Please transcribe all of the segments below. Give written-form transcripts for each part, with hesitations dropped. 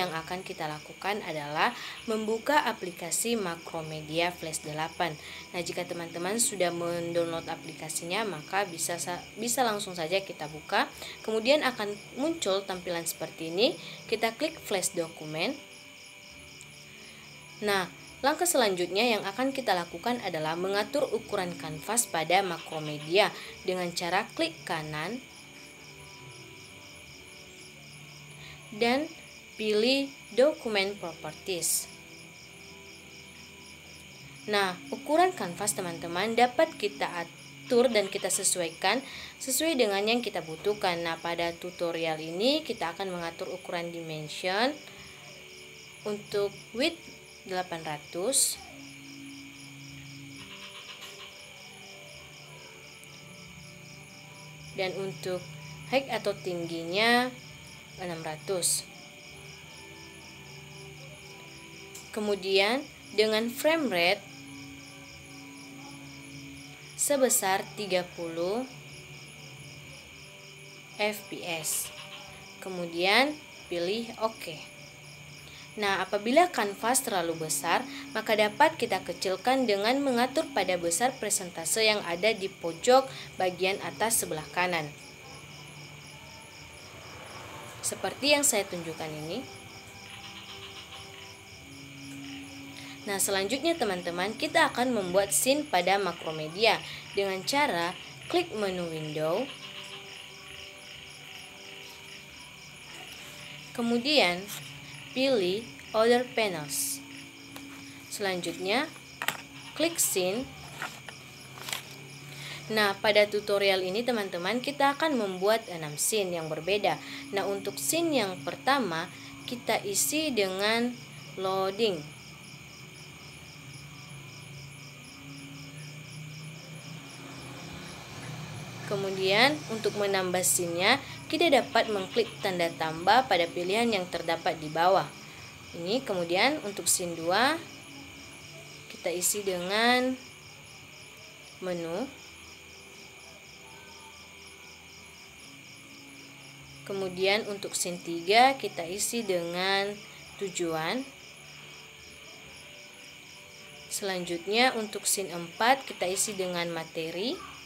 yang akan kita lakukan adalah membuka aplikasi Macromedia Flash 8. Nah, jika teman-teman sudah mendownload aplikasinya, maka bisa langsung saja kita buka. Kemudian akan muncul tampilan seperti ini. Kita klik Flash dokumen. Nah, langkah selanjutnya yang akan kita lakukan adalah mengatur ukuran kanvas pada Macromedia dengan cara klik kanan dan pilih Document Properties. Nah, ukuran kanvas teman-teman dapat kita atur dan kita sesuaikan sesuai dengan yang kita butuhkan. Nah, pada tutorial ini kita akan mengatur ukuran dimension untuk width 800, dan untuk height atau tingginya 600. Kemudian dengan frame rate sebesar 30 fps. Kemudian pilih OK. Nah, apabila kanvas terlalu besar, maka dapat kita kecilkan dengan mengatur pada besar persentase yang ada di pojok bagian atas sebelah kanan. Seperti yang saya tunjukkan ini. Nah, selanjutnya teman-teman, kita akan membuat scene pada Macromedia dengan cara klik menu window. Kemudian pilih Other Panels. Selanjutnya, klik Scene. Nah, pada tutorial ini teman-teman, kita akan membuat 6 scene yang berbeda. Nah, untuk scene yang pertama, kita isi dengan loading. Kemudian, untuk menambah scene-nya, kita dapat mengklik tanda tambah pada pilihan yang terdapat di bawah. Ini kemudian untuk scene 2 kita isi dengan menu. Kemudian untuk scene 3 kita isi dengan tujuan. Selanjutnya untuk scene 4 kita isi dengan materi.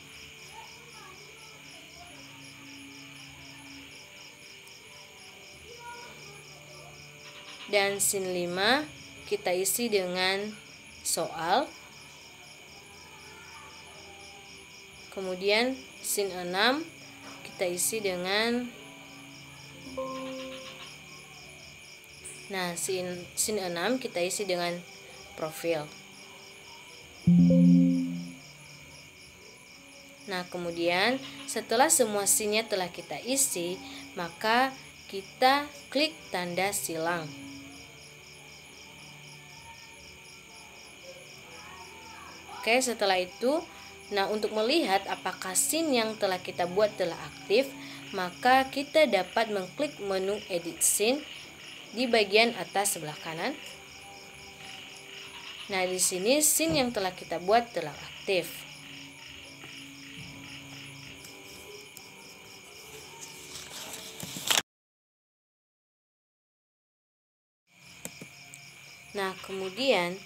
Dan scene 5 kita isi dengan soal. Kemudian scene 6 kita isi dengan scene 6 kita isi dengan profil. Nah, kemudian setelah semua scene-nya telah kita isi, maka kita klik tanda silang. Oke, setelah itu, untuk melihat apakah scene yang telah kita buat telah aktif, maka kita dapat mengklik menu Edit Scene di bagian atas sebelah kanan. Nah, di sini scene yang telah kita buat telah aktif. Nah, kemudian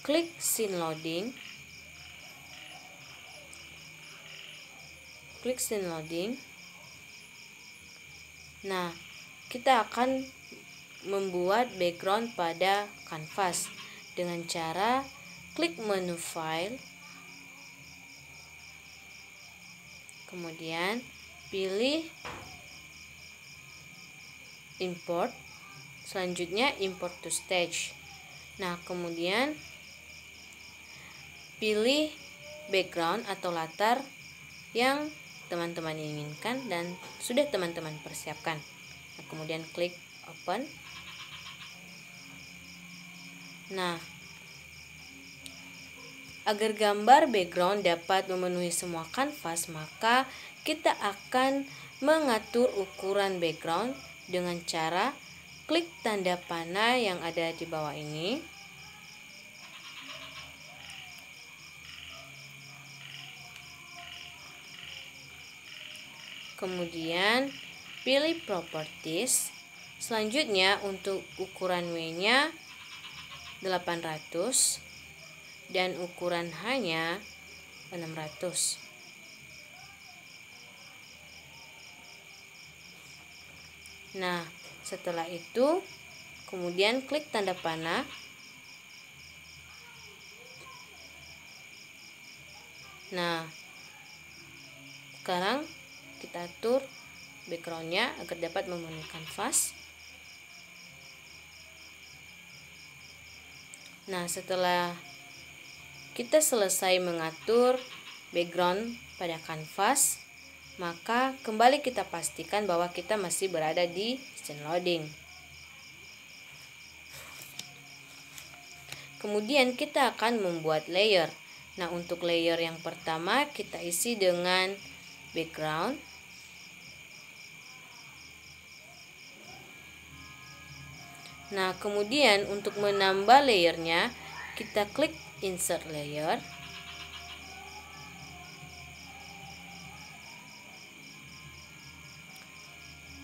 klik Scene Loading. Klik Scene Loading. Nah, kita akan membuat background pada kanvas dengan cara klik menu File. Kemudian pilih Import. Selanjutnya Import to Stage. Nah, kemudian pilih background atau latar yang teman-teman inginkan dan sudah teman-teman persiapkan. Nah, kemudian klik Open. Nah, agar gambar background dapat memenuhi semua kanvas, maka kita akan mengatur ukuran background dengan cara klik tanda panah yang ada di bawah ini. Kemudian pilih Properties. Selanjutnya untuk ukuran W-nya 800 dan ukuran H-nya 600. Nah, setelah itu kemudian klik tanda panah. Nah, sekarang kita atur backgroundnya agar dapat memenuhi kanvas. Nah, setelah kita selesai mengatur background pada kanvas, maka kembali kita pastikan bahwa kita masih berada di scene loading. Kemudian kita akan membuat layer. Nah, untuk layer yang pertama kita isi dengan background. Nah, kemudian untuk menambah layernya, kita klik insert layer.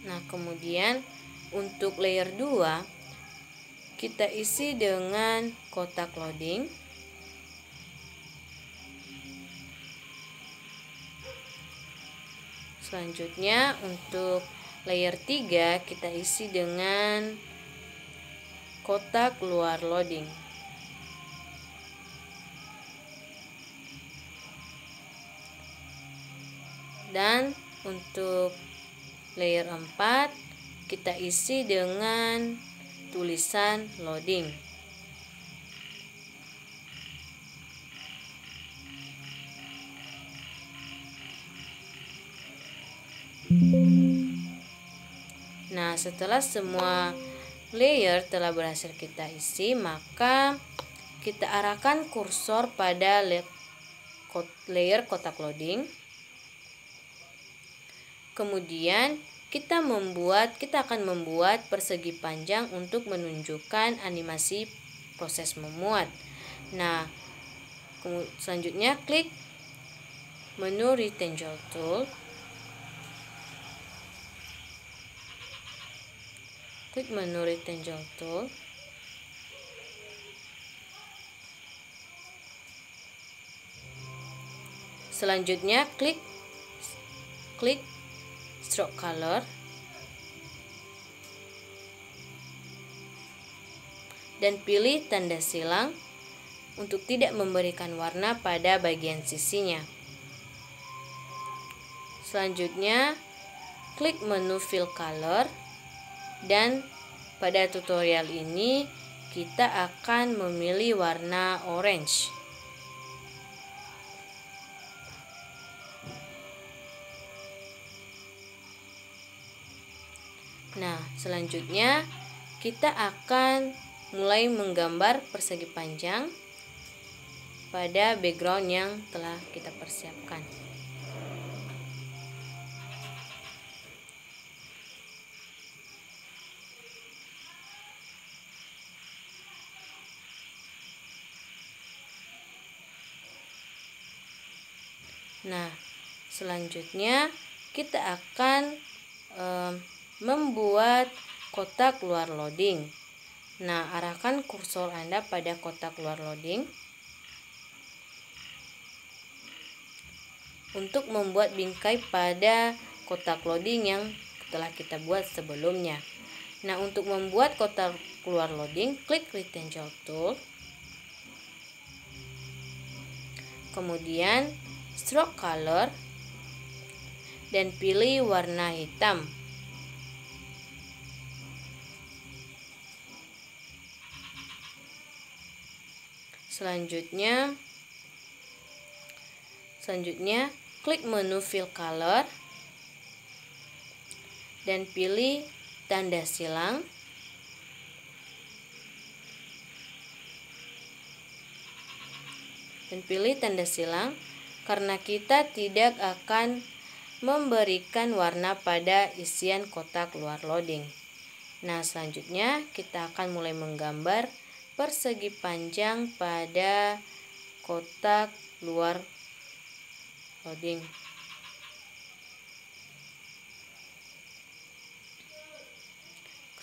Nah, kemudian untuk layer 2, kita isi dengan kotak loading. Selanjutnya untuk layer 3, kita isi dengan kotak luar loading. Dan untuk layer 4 kita isi dengan tulisan loading. Nah, setelah semua layer telah berhasil kita isi, maka kita arahkan kursor pada layer kotak loading. Kemudian kita akan membuat persegi panjang untuk menunjukkan animasi proses memuat. Nah, selanjutnya klik menu Rectangle Tool. Klik menu Rectangle Tool. Selanjutnya klik Stroke Color. Dan pilih tanda silang untuk tidak memberikan warna pada bagian sisinya. Selanjutnya klik menu Fill Color. Dan pada tutorial ini kita akan memilih warna orange. Nah, selanjutnya kita akan mulai menggambar persegi panjang pada background yang telah kita persiapkan. Nah, selanjutnya kita akan membuat kotak luar loading. Nah, arahkan kursor Anda pada kotak luar loading untuk membuat bingkai pada kotak loading yang telah kita buat sebelumnya. Nah, untuk membuat kotak luar loading, klik Rectangle Tool. Kemudian Stroke Color dan pilih warna hitam. Selanjutnya klik menu Fill Color dan pilih tanda silang. Karena kita tidak akan memberikan warna pada isian kotak luar loading. Nah, selanjutnya kita akan mulai menggambar persegi panjang pada kotak luar loading.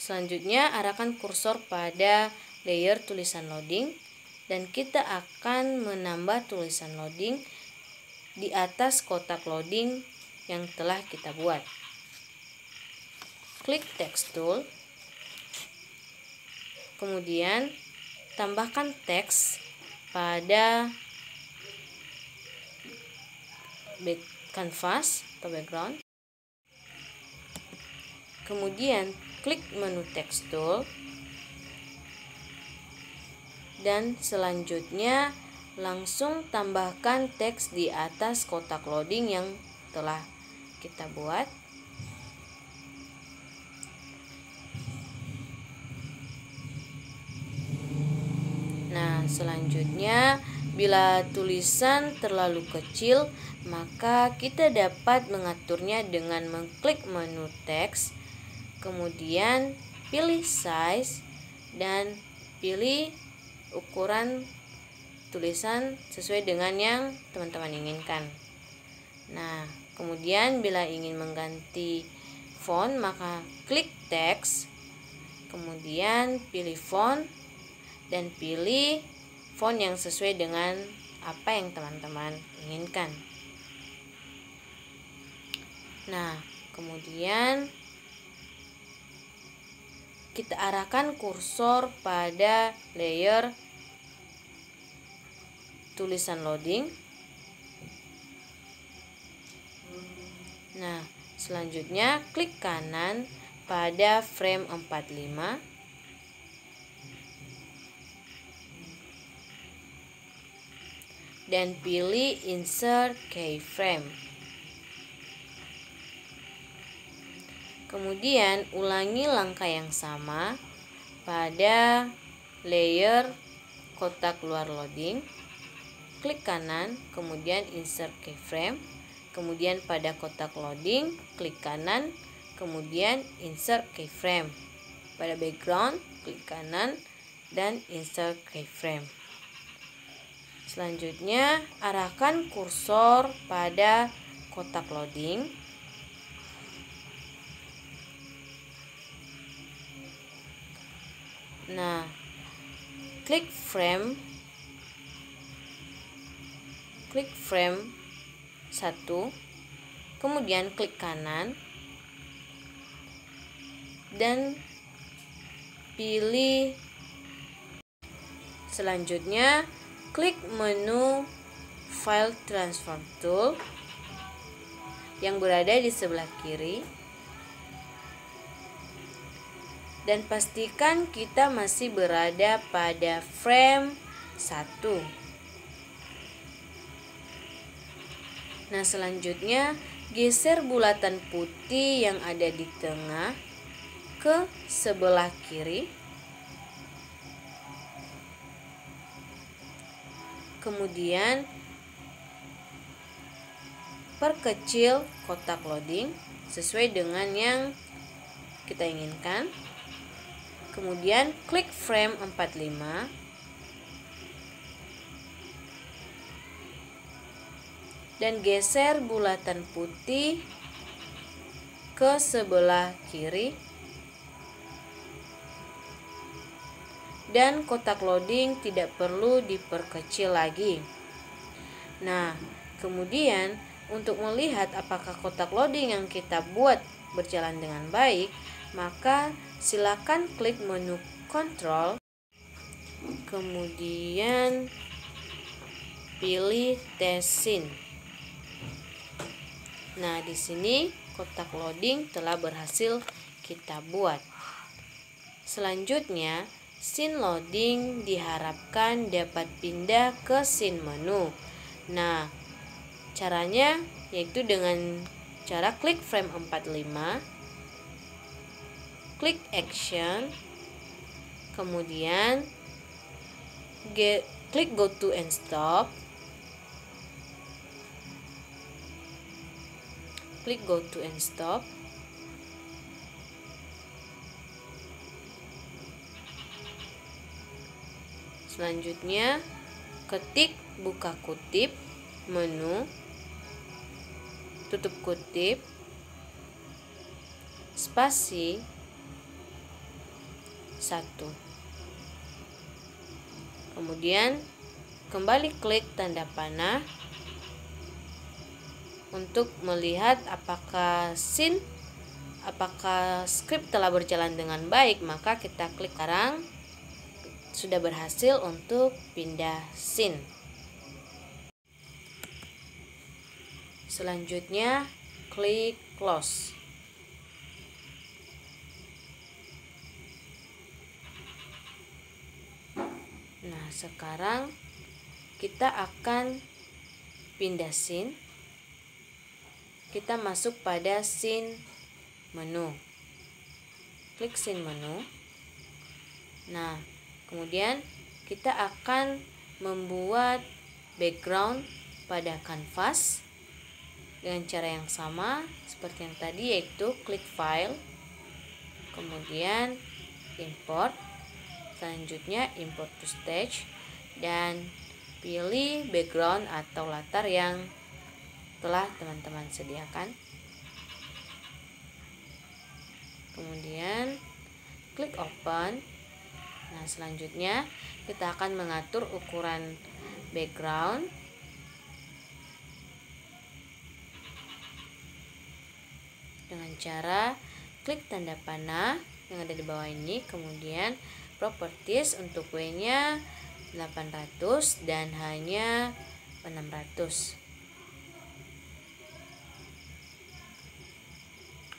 Selanjutnya, arahkan kursor pada layer tulisan loading dan kita akan menambah tulisan loading di atas kotak loading yang telah kita buat. Klik text tool, kemudian tambahkan teks pada canvas atau background. Kemudian klik menu text tool dan selanjutnya langsung tambahkan teks di atas kotak loading yang telah kita buat. Nah, selanjutnya bila tulisan terlalu kecil, maka kita dapat mengaturnya dengan mengklik menu teks, kemudian pilih size dan pilih ukuran tulisan sesuai dengan yang teman-teman inginkan. Nah, kemudian bila ingin mengganti font, maka klik teks, kemudian pilih font dan pilih font yang sesuai dengan apa yang teman-teman inginkan. Nah, kemudian kita arahkan kursor pada layer tulisan loading. Nah, selanjutnya klik kanan pada frame 45. Dan pilih insert keyframe. Kemudian ulangi langkah yang sama pada layer kotak luar loading. Klik kanan, kemudian insert keyframe. Kemudian pada kotak loading, klik kanan, kemudian insert keyframe. Pada background, klik kanan dan insert keyframe. Selanjutnya, arahkan kursor pada kotak loading. Nah, klik frame 1, kemudian klik kanan dan pilih. Selanjutnya, klik menu File Transform Tool yang berada di sebelah kiri dan pastikan kita masih berada pada frame 1. Nah, selanjutnya geser bulatan putih yang ada di tengah ke sebelah kiri. Kemudian perkecil kotak loading sesuai dengan yang kita inginkan. Kemudian klik frame 45. Dan geser bulatan putih ke sebelah kiri. Dan kotak loading tidak perlu diperkecil lagi. Nah, kemudian untuk melihat apakah kotak loading yang kita buat berjalan dengan baik, maka silakan klik menu Control, kemudian pilih Test Scene. Nah, di sini kotak loading telah berhasil kita buat. Selanjutnya, scene loading diharapkan dapat pindah ke scene menu. Nah, caranya yaitu dengan cara klik frame 45, klik action, kemudian klik go to and stop, klik go to and stop. Selanjutnya, ketik buka kutip, menu, tutup kutip, spasi, 1. Kemudian kembali klik tanda panah untuk melihat apakah script telah berjalan dengan baik. Maka kita klik sekarang sudah berhasil untuk pindah scene. Selanjutnya klik close. Nah, sekarang kita akan pindah scene. Kita masuk pada scene menu. Klik scene menu. Nah, kemudian kita akan membuat background pada kanvas dengan cara yang sama seperti yang tadi, yaitu klik file, kemudian import, selanjutnya import to stage, dan pilih background atau latar yang telah teman-teman sediakan. Kemudian klik open. Nah, selanjutnya kita akan mengatur ukuran background. Dengan cara klik tanda panah yang ada di bawah ini, kemudian properties untuk W-nya 800 dan H-nya 600.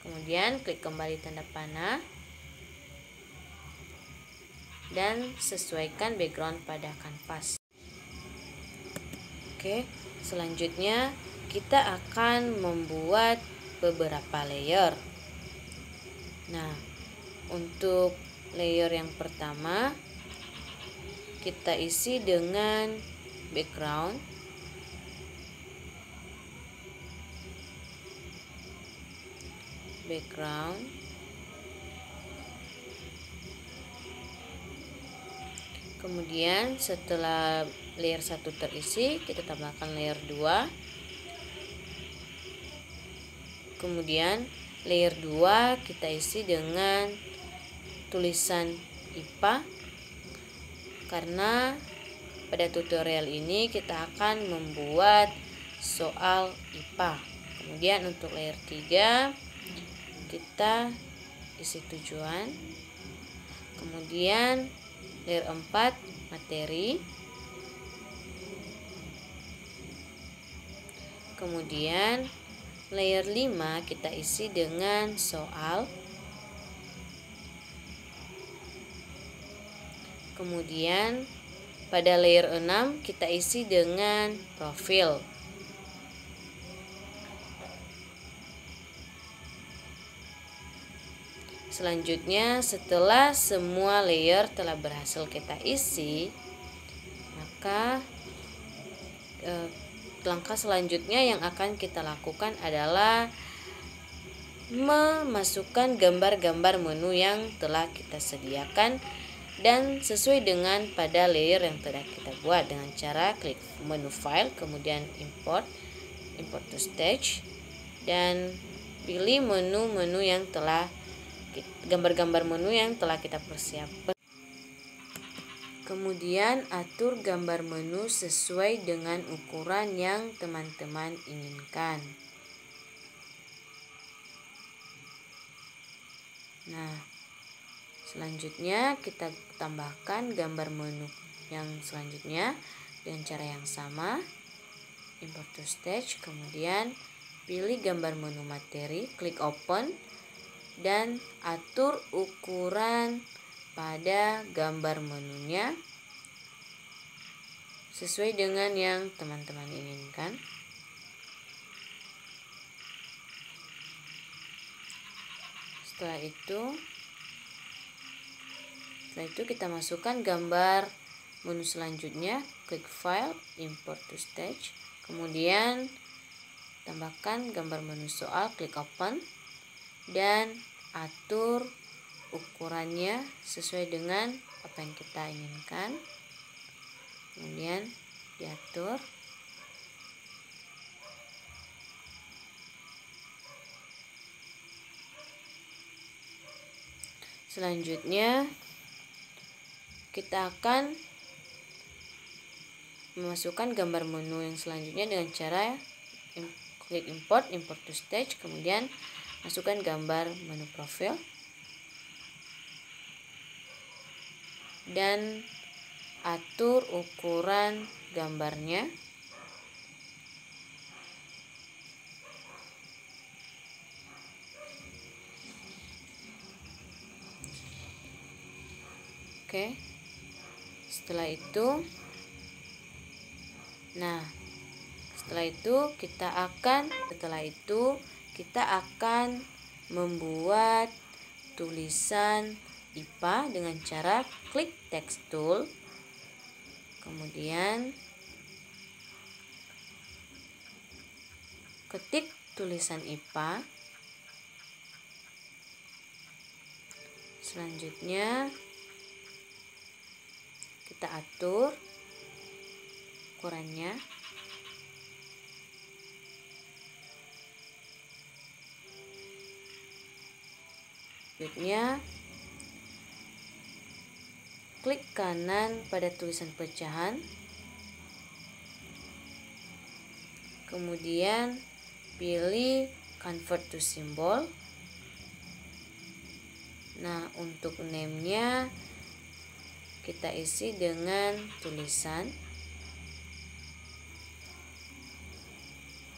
Kemudian klik kembali tanda panah dan sesuaikan background pada kanvas. Oke, selanjutnya kita akan membuat beberapa layer. Nah, untuk layer yang pertama kita isi dengan background. Kemudian setelah layer 1 terisi, kita tambahkan layer 2. Kemudian layer 2 kita isi dengan tulisan IPA, karena pada tutorial ini kita akan membuat soal IPA. Kemudian untuk layer 3 kita isi tujuan. Kemudian layer 4 materi. Kemudian layer 5 kita isi dengan soal. Kemudian pada layer 6 kita isi dengan profil. Selanjutnya, setelah semua layer telah berhasil kita isi, maka langkah selanjutnya yang akan kita lakukan adalah memasukkan gambar-gambar menu yang telah kita sediakan dan sesuai dengan pada layer yang telah kita buat dengan cara klik menu file, kemudian import to stage, dan pilih menu-menu yang telah gambar-gambar menu yang telah kita persiapkan. Kemudian atur gambar menu sesuai dengan ukuran yang teman-teman inginkan. Nah, selanjutnya kita tambahkan gambar menu yang selanjutnya dengan cara yang sama, import to stage, kemudian pilih gambar menu materi, klik open, dan atur ukuran pada gambar menunya sesuai dengan yang teman-teman inginkan. Setelah itu kita masukkan gambar menu selanjutnya, klik file, import to stage, kemudian tambahkan gambar menu soal, klik open, dan atur ukurannya sesuai dengan apa yang kita inginkan. Kemudian diatur. Selanjutnya kita akan memasukkan gambar menu yang selanjutnya dengan cara klik import to stage, kemudian masukkan gambar menu profil dan atur ukuran gambarnya. Oke. Setelah itu kita akan membuat tulisan IPA dengan cara klik text tool, kemudian ketik tulisan IPA. Selanjutnya kita atur ukurannya. Selanjutnya klik kanan pada tulisan pecahan, kemudian pilih convert to symbol. Nah, untuk name-nya kita isi dengan tulisan.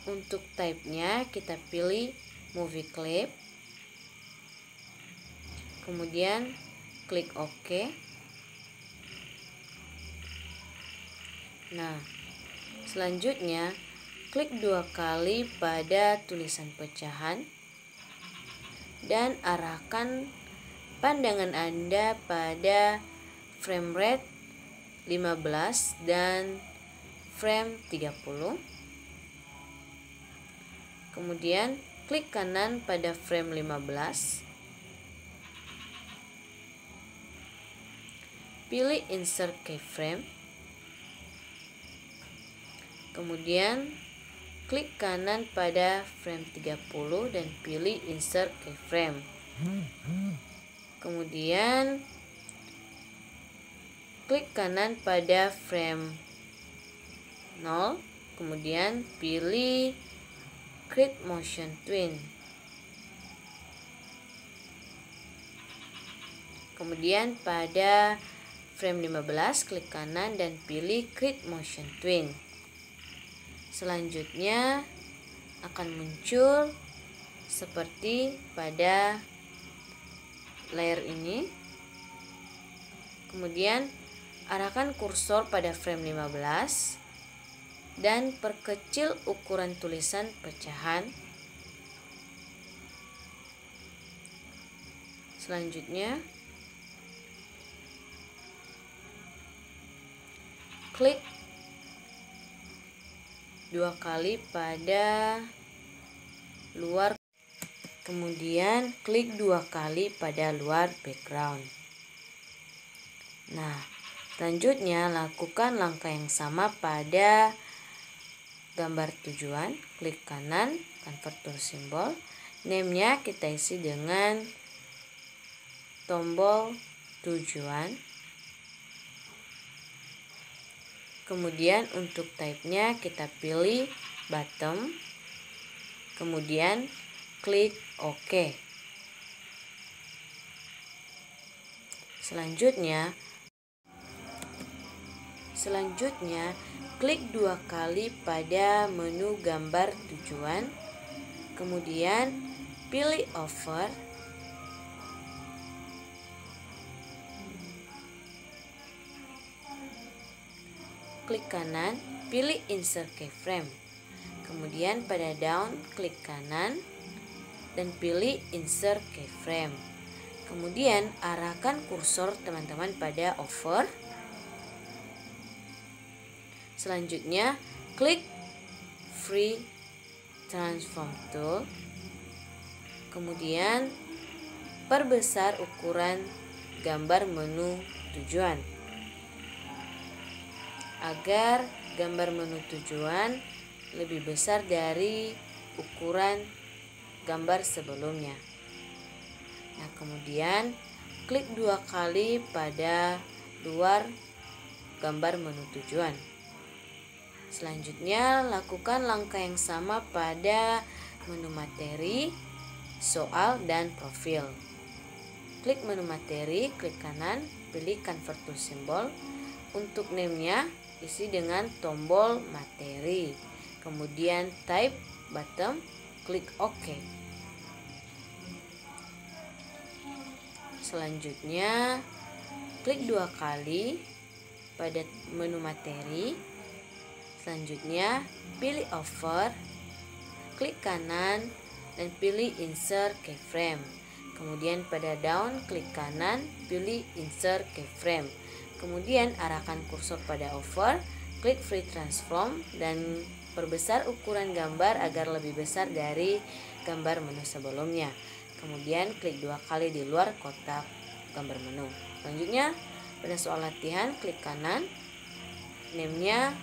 Untuk type-nya kita pilih movie clip, kemudian klik OK. Nah, selanjutnya klik 2 kali pada tulisan pecahan dan arahkan pandangan Anda pada frame rate 15 dan frame 30. Kemudian klik kanan pada frame 15. Pilih insert keyframe. Kemudian klik kanan pada frame 30 dan pilih insert keyframe. Kemudian klik kanan pada frame 0, kemudian pilih create motion twin. Kemudian pada frame 15 klik kanan dan pilih create motion twin. Selanjutnya akan muncul seperti pada layer ini. Kemudian arahkan kursor pada frame 15 dan perkecil ukuran tulisan pecahan. Selanjutnya klik 2 kali pada luar, kemudian klik 2 kali pada luar background. Nah, selanjutnya lakukan langkah yang sama pada gambar tujuan. Klik kanan, convert to symbol. Name-nya kita isi dengan tombol tujuan. Kemudian untuk type-nya kita pilih bottom. Kemudian klik OK. Selanjutnya klik 2 kali pada menu gambar tujuan. Kemudian pilih over. Klik kanan, pilih insert keyframe. Kemudian pada down, klik kanan dan pilih insert keyframe. Kemudian arahkan kursor teman-teman pada over. Selanjutnya klik free transform tool. Kemudian perbesar ukuran gambar menu tujuan agar gambar menu tujuan lebih besar dari ukuran gambar sebelumnya. Nah, kemudian klik 2 kali pada luar gambar menu tujuan. Selanjutnya, lakukan langkah yang sama pada menu materi, soal, dan profil. Klik menu materi, klik kanan, pilih Convert to Symbol. Untuk name-nya, isi dengan tombol materi. Kemudian type button, klik OK. Selanjutnya, klik 2 kali pada menu materi. Selanjutnya, pilih Over, klik kanan, dan pilih Insert Keyframe. Kemudian pada down, klik kanan, pilih Insert Keyframe. Kemudian arahkan kursor pada Over, klik Free Transform, dan perbesar ukuran gambar agar lebih besar dari gambar menu sebelumnya. Kemudian klik 2 kali di luar kotak gambar menu. Selanjutnya, pada soal latihan, klik kanan, name-nya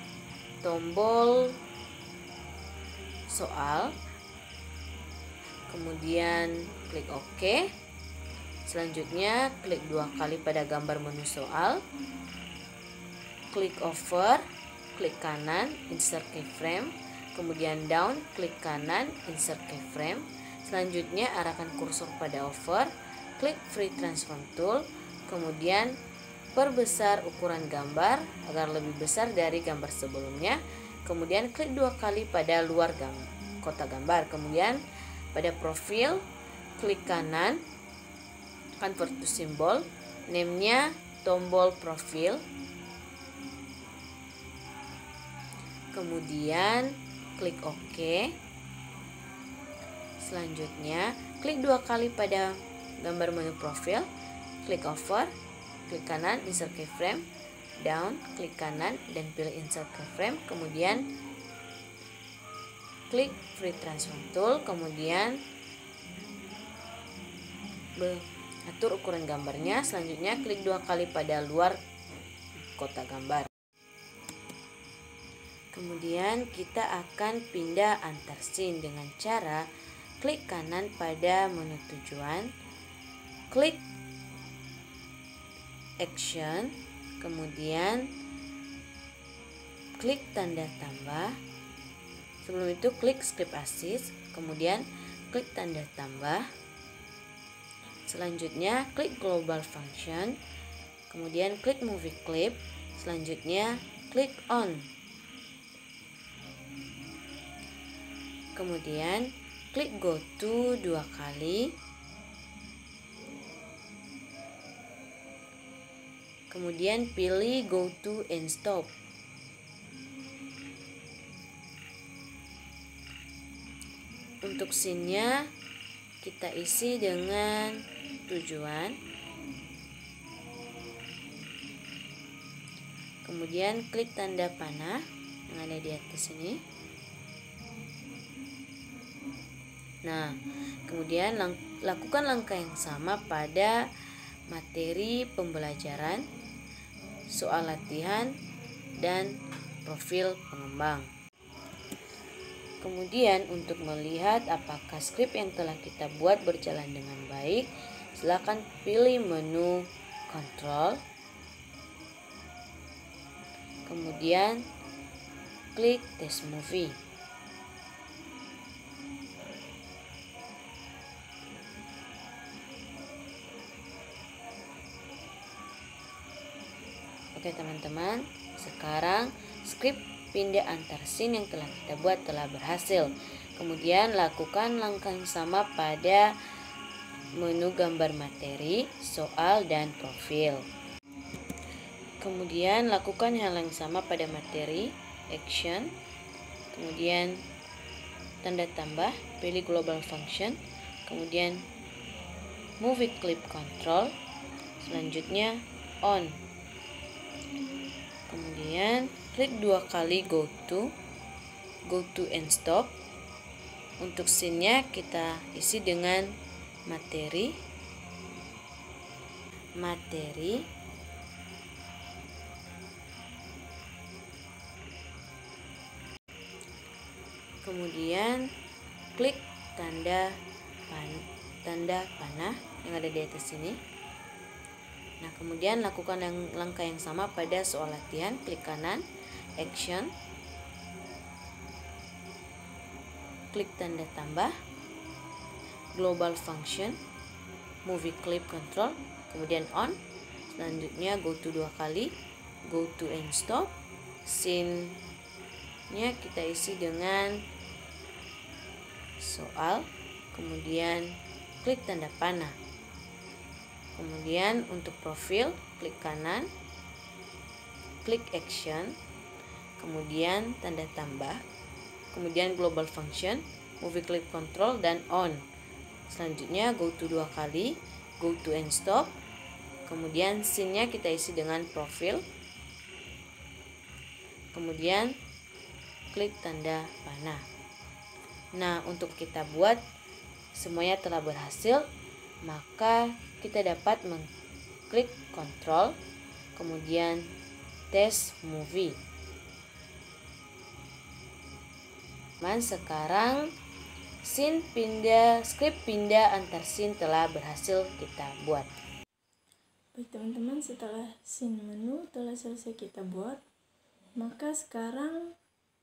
tombol soal, kemudian klik OK. Selanjutnya, klik 2 kali pada gambar menu soal, klik Over, klik kanan, Insert Keyframe, kemudian down, klik kanan, Insert Keyframe. Selanjutnya, arahkan kursor pada Over, klik Free Transform Tool, kemudian perbesar ukuran gambar agar lebih besar dari gambar sebelumnya. Kemudian klik 2 kali pada luar kotak gambar. Kemudian pada profil, klik kanan, Convert to Symbol, name-nya tombol profil. Kemudian klik OK. Selanjutnya, klik 2 kali pada gambar menu profil, klik Over, klik kanan, Insert Keyframe, down, klik kanan, dan pilih Insert Keyframe. Kemudian klik Free Transform Tool, kemudian atur ukuran gambarnya. Selanjutnya, klik 2 kali pada luar kotak gambar. Kemudian kita akan pindah antar scene dengan cara klik kanan pada menu tujuan, klik Action, kemudian klik tanda tambah. Sebelum itu klik Script Assist, kemudian klik tanda tambah. Selanjutnya klik Global Function, kemudian klik Movie Clip. Selanjutnya klik On. Kemudian klik Go To 2 kali. Kemudian pilih Go To and Stop. Untuk scene-nya kita isi dengan tujuan. Kemudian klik tanda panah yang ada di atas ini. Nah, kemudian lakukan langkah yang sama pada materi pembelajaran, soal latihan, dan profil pengembang. Kemudian untuk melihat apakah skrip yang telah kita buat berjalan dengan baik, silakan pilih menu Control, kemudian klik Test Movie. Oke teman-teman, sekarang skrip pindah antar scene yang telah kita buat telah berhasil. Kemudian lakukan langkah yang sama pada menu gambar materi, soal, dan profil. Kemudian lakukan hal yang sama pada materi, action, kemudian tanda tambah, pilih Global Function, kemudian Movie Clip Control, selanjutnya On. Kemudian klik 2 kali Go To and Stop. Untuk scene-nya kita isi dengan materi, kemudian klik tanda panah yang ada di atas sini. Nah, kemudian lakukan langkah yang sama pada soal latihan. Klik kanan, action, klik tanda tambah, global function, movie clip control, kemudian on. Selanjutnya go to 2 kali, go to and stop. Scene-nya kita isi dengan soal, kemudian klik tanda panah. Kemudian untuk profil, klik kanan, klik action, kemudian tanda tambah, kemudian global function, movie clip control, dan on. Selanjutnya go to 2 kali, go to and stop, kemudian scene-nya kita isi dengan profil, kemudian klik tanda panah. Nah, untuk kita buat semuanya telah berhasil, maka kita dapat mengklik kontrol, kemudian test movie. Sekarang script pindah antar scene telah berhasil kita buat. Baik teman-teman, setelah scene menu telah selesai kita buat, maka sekarang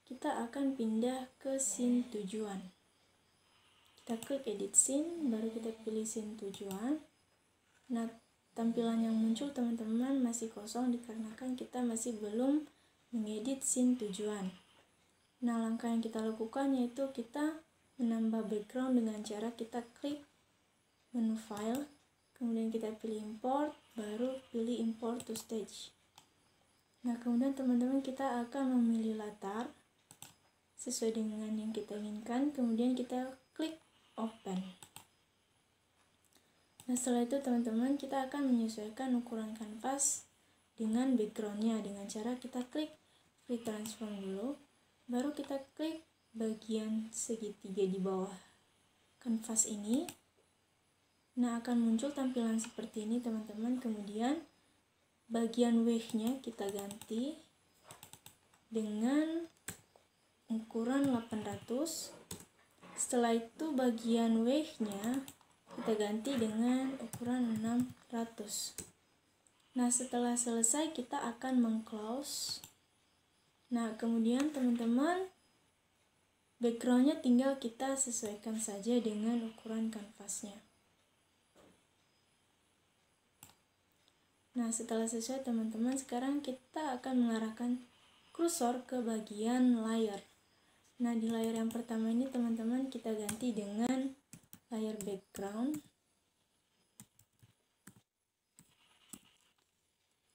kita akan pindah ke scene tujuan. Kita klik edit scene, baru kita pilih scene tujuan. Nah, tampilan yang muncul teman-teman masih kosong dikarenakan kita masih belum mengedit scene tujuan. Nah, langkah yang kita lakukan yaitu kita menambah background dengan cara kita klik menu file, kemudian kita pilih import, baru pilih import to stage. Nah, kemudian teman-teman kita akan memilih latar sesuai dengan yang kita inginkan, kemudian kita klik open. Nah, setelah itu teman-teman kita akan menyesuaikan ukuran kanvas dengan backgroundnya dengan cara kita klik free transform dulu, baru kita klik bagian segitiga di bawah kanvas ini. Nah, akan muncul tampilan seperti ini teman-teman. Kemudian bagian wave-nya kita ganti dengan ukuran 800. Setelah itu bagian wave-nya kita ganti dengan ukuran 600. Nah, setelah selesai kita akan meng-close. Nah, kemudian teman-teman backgroundnya tinggal kita sesuaikan saja dengan ukuran kanvasnya. Nah, setelah sesuai teman-teman, sekarang kita akan mengarahkan kursor ke bagian layer. Nah, di layer yang pertama ini teman-teman kita ganti dengan layer background.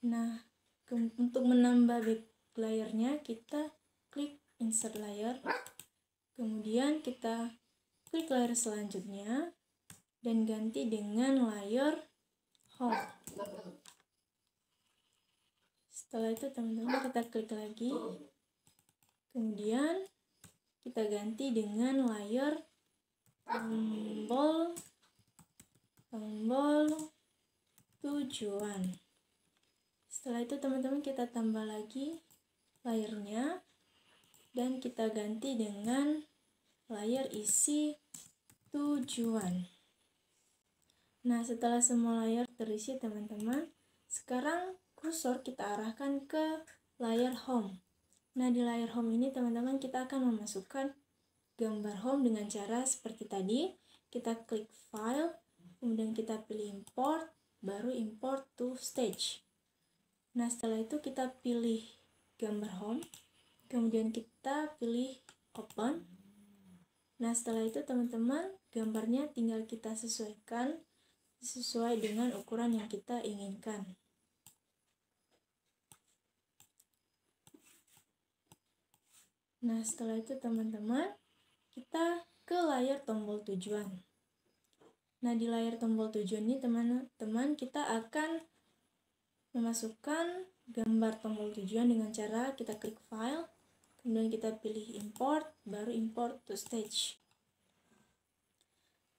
Nah, untuk menambah layernya kita klik insert layer, kemudian kita klik layer selanjutnya dan ganti dengan layer home. Setelah itu teman-teman kita klik lagi, kemudian kita ganti dengan layer tombol tujuan. Setelah itu teman-teman kita tambah lagi layernya dan kita ganti dengan layer isi tujuan. Nah, setelah semua layer terisi teman-teman, sekarang kursor kita arahkan ke layar home. Nah, di layar home ini teman-teman kita akan memasukkan gambar home dengan cara seperti tadi. Kita klik file, kemudian kita pilih import, baru import to stage. Nah, setelah itu kita pilih gambar home, kemudian kita pilih open. Nah, setelah itu teman-teman gambarnya tinggal kita sesuaikan sesuai dengan ukuran yang kita inginkan. Nah, setelah itu teman-teman kita ke layar tombol tujuan. Nah, di layar tombol tujuan ini teman-teman kita akan memasukkan gambar tombol tujuan dengan cara kita klik file, kemudian kita pilih import, baru import to stage.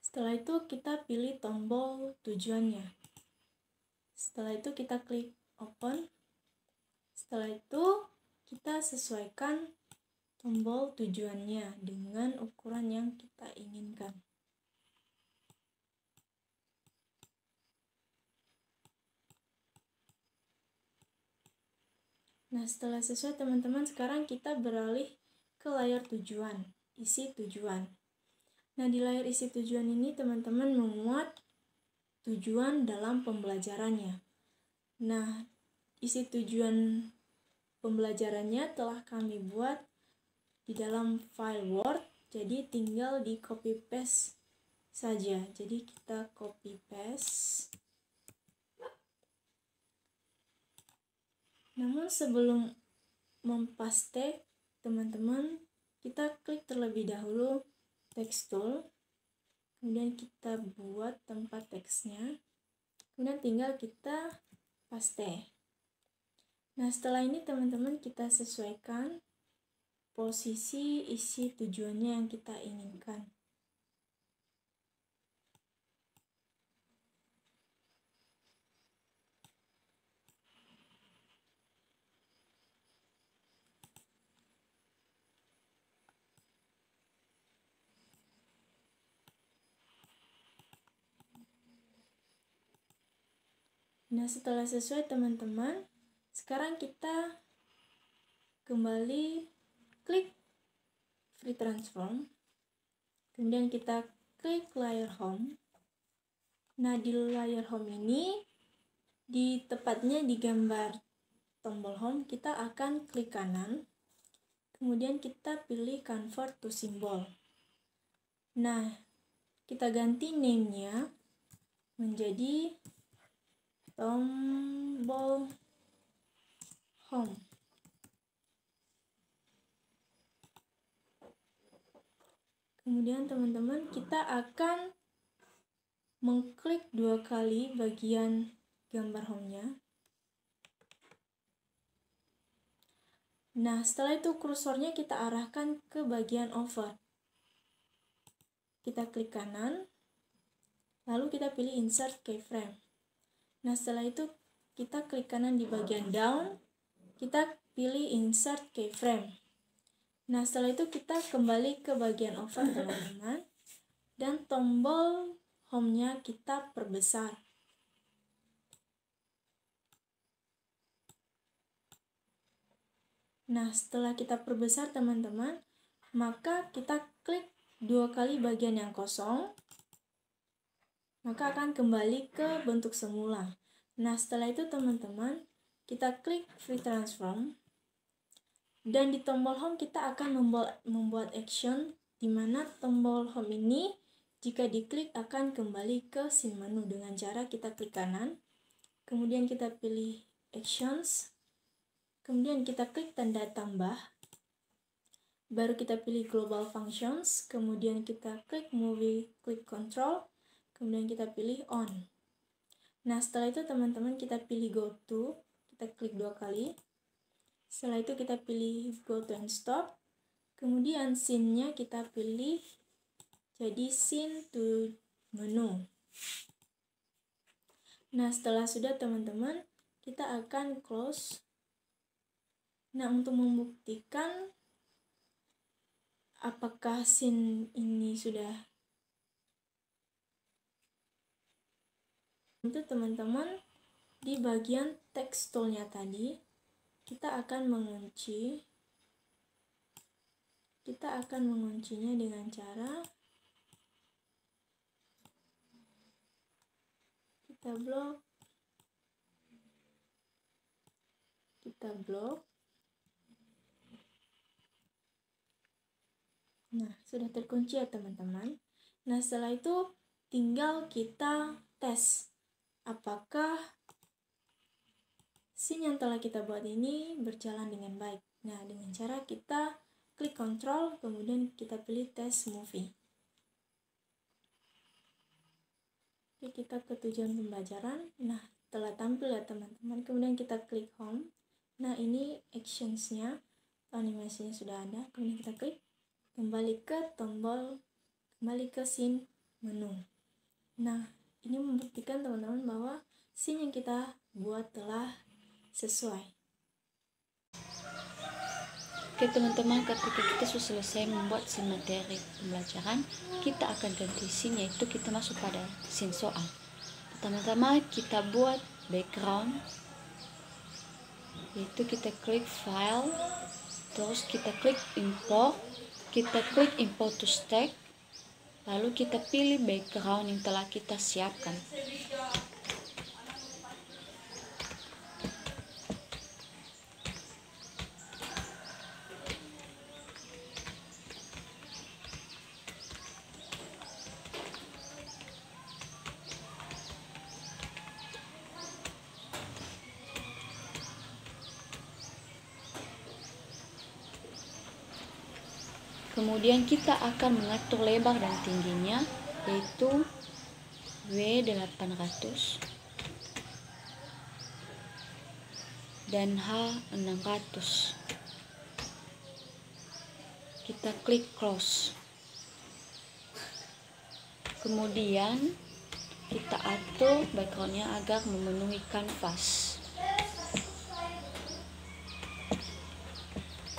Setelah itu kita pilih tombol tujuannya. Setelah itu kita klik open. Setelah itu kita sesuaikan tombol tujuannya dengan ukuran yang kita inginkan. Nah, setelah sesuai teman-teman, sekarang kita beralih ke layar tujuan, isi tujuan. Nah, di layar isi tujuan ini teman-teman memuat tujuan dalam pembelajarannya. Nah, isi tujuan pembelajarannya telah kami buat di dalam file Word, jadi tinggal di copy paste saja. Jadi kita copy paste. Namun sebelum mempaste, teman-teman, kita klik terlebih dahulu text tool. Kemudian kita buat tempat teksnya. Kemudian tinggal kita paste. Nah, setelah ini teman-teman kita sesuaikan posisi isi tujuannya yang kita inginkan. Nah, setelah sesuai teman-teman, sekarang kita kembali klik free transform. Kemudian kita klik layer home. Nah, di layer home ini, tepatnya di gambar tombol home, kita akan klik kanan. Kemudian kita pilih convert to symbol. Nah, kita ganti name-nya menjadi tombol home. Kemudian teman-teman, kita akan mengklik 2 kali bagian gambar home-nya. Nah, setelah itu kursornya kita arahkan ke bagian over. Kita klik kanan, lalu kita pilih insert keyframe. Nah, setelah itu kita klik kanan di bagian down, kita pilih insert keyframe. Nah, setelah itu kita kembali ke bagian over teman-teman, dan tombol home-nya kita perbesar. Nah, setelah kita perbesar teman-teman, maka kita klik 2 kali bagian yang kosong, maka akan kembali ke bentuk semula. Nah, setelah itu teman-teman, kita klik free transform, dan di tombol home kita akan membuat action, di mana tombol home ini jika diklik akan kembali ke scene menu dengan cara kita klik kanan, kemudian kita pilih actions, kemudian kita klik tanda tambah, baru kita pilih global functions, kemudian kita klik movie click control, kemudian kita pilih on. Nah, setelah itu teman-teman kita pilih go to, kita klik 2 kali. Setelah itu kita pilih go to and stop. Kemudian scene-nya kita pilih jadi scene to menu. Nah, setelah sudah teman-teman, kita akan close. Nah, untuk membuktikan apakah scene ini sudah, untuk teman-teman di bagian text tool-nya tadi, kita akan menguncinya dengan cara kita blok. Nah, sudah terkunci ya teman-teman. Nah, setelah itu tinggal kita tes apakah scene yang telah kita buat ini berjalan dengan baik. Nah, dengan cara kita klik control, kemudian kita pilih test movie. Oke, kita ke tujuan pembelajaran. Nah, telah tampil ya teman-teman. Kemudian kita klik home. Nah, ini actionsnya, animasinya sudah ada. Kemudian kita klik, kembali ke scene menu. Nah, ini membuktikan teman-teman bahwa scene yang kita buat telah sesuai. Oke teman-teman, ketika kita sudah selesai membuat scene materi pembelajaran, kita akan ganti scene, yaitu kita masuk pada scene soal. Pertama-tama kita buat background. yaitu kita klik file, terus kita klik import, kita klik import to stack, lalu kita pilih background yang telah kita siapkan. Kemudian kita akan mengatur lebar dan tingginya, yaitu W800 dan H600. Kita klik close. Kemudian kita atur backgroundnya agar memenuhi kanvas.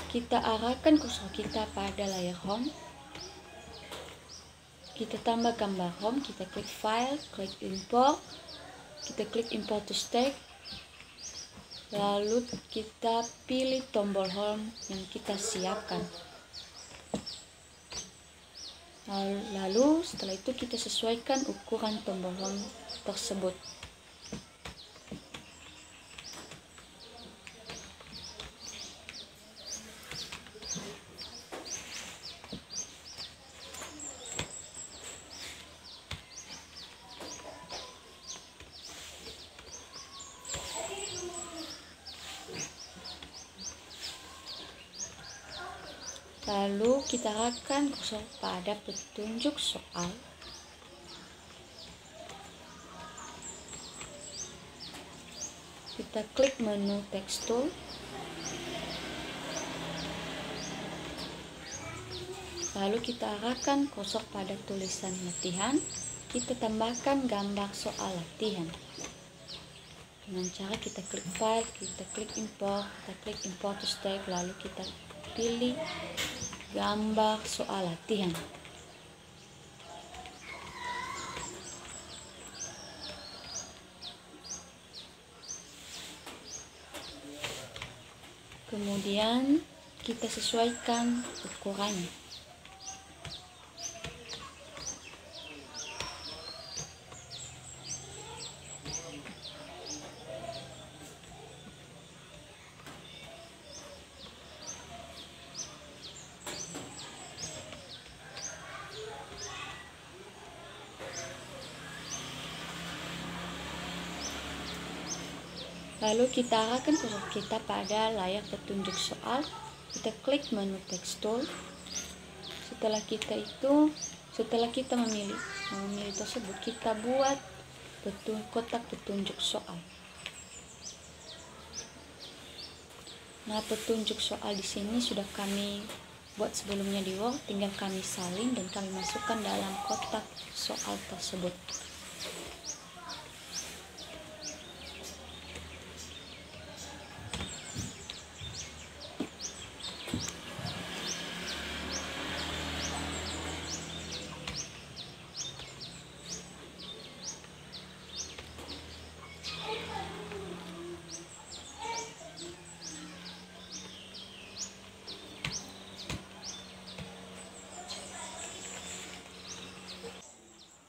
Kita arahkan kursor kita pada layar home. Kita tambah gambar home, kita klik file, klik import, kita klik import to stack, lalu kita pilih tombol home yang kita siapkan. Lalu setelah itu kita sesuaikan ukuran tombol home tersebut. Lalu kita arahkan kursor pada petunjuk soal. Kita klik menu text tool. Lalu kita arahkan kursor pada tulisan latihan. Kita tambahkan gambar soal latihan. Dengan cara kita klik file, kita klik import, kita klik import to stack, lalu kita pilih gambar soal latihan. Kemudian kita sesuaikan ukurannya. Lalu kita arahkan kursor kita pada layar petunjuk soal. Kita klik menu text tool. Setelah kita memilih tersebut, kita buat kotak petunjuk soal. Nah, petunjuk soal di sini sudah kami buat sebelumnya di Word, tinggal kami salin dan kami masukkan dalam kotak soal tersebut.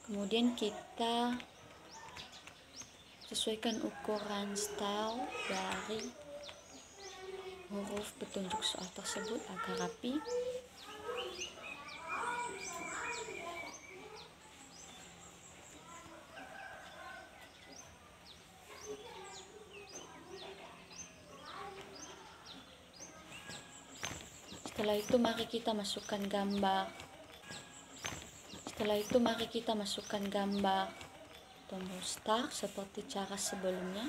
Kemudian kita sesuaikan ukuran style dari huruf petunjuk soal tersebut agar rapi. Setelah itu mari kita masukkan gambar. Tombol start seperti cara sebelumnya.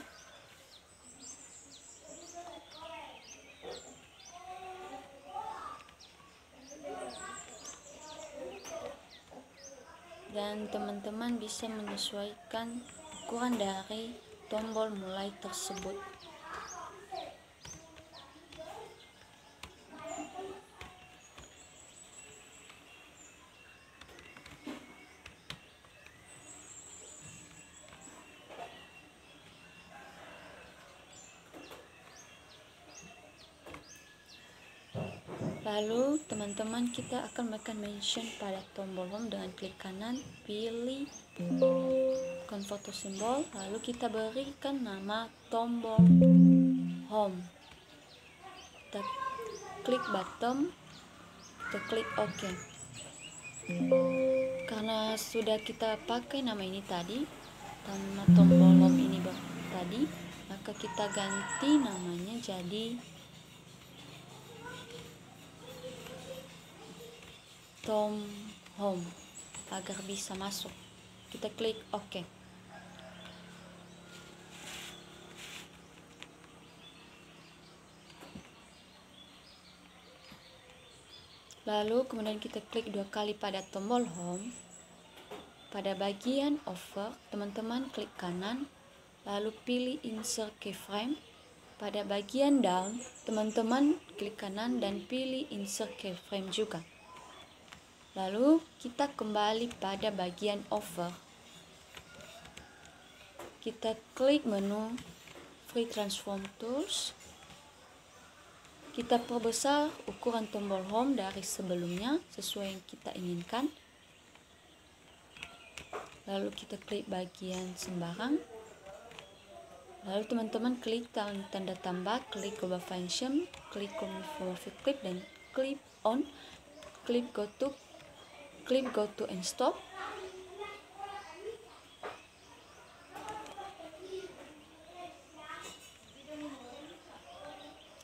Dan teman-teman bisa menyesuaikan ukuran dari tombol mulai tersebut. Lalu teman-teman kita akan melakukan mention pada tombol home dengan klik kanan, pilih convert to symbol, lalu kita berikan nama tombol home. Kita klik button, kita klik OK. Karena sudah kita pakai nama ini tadi, nama tombol home ini tadi, maka kita ganti namanya jadi Tom Home agar bisa masuk. Kita klik OK. Lalu kemudian kita klik 2 kali pada tombol home. Pada bagian over, teman-teman klik kanan, lalu pilih insert keyframe. Pada bagian down, teman-teman klik kanan dan pilih insert keyframe juga. Lalu kita kembali pada bagian over. Kita klik menu Free Transform Tools. Kita perbesar ukuran tombol home dari sebelumnya sesuai yang kita inginkan. Lalu kita klik bagian sembarang. Lalu teman-teman klik tanda tambah, klik global function, klik configure clip dan clip on, clip go to and stop.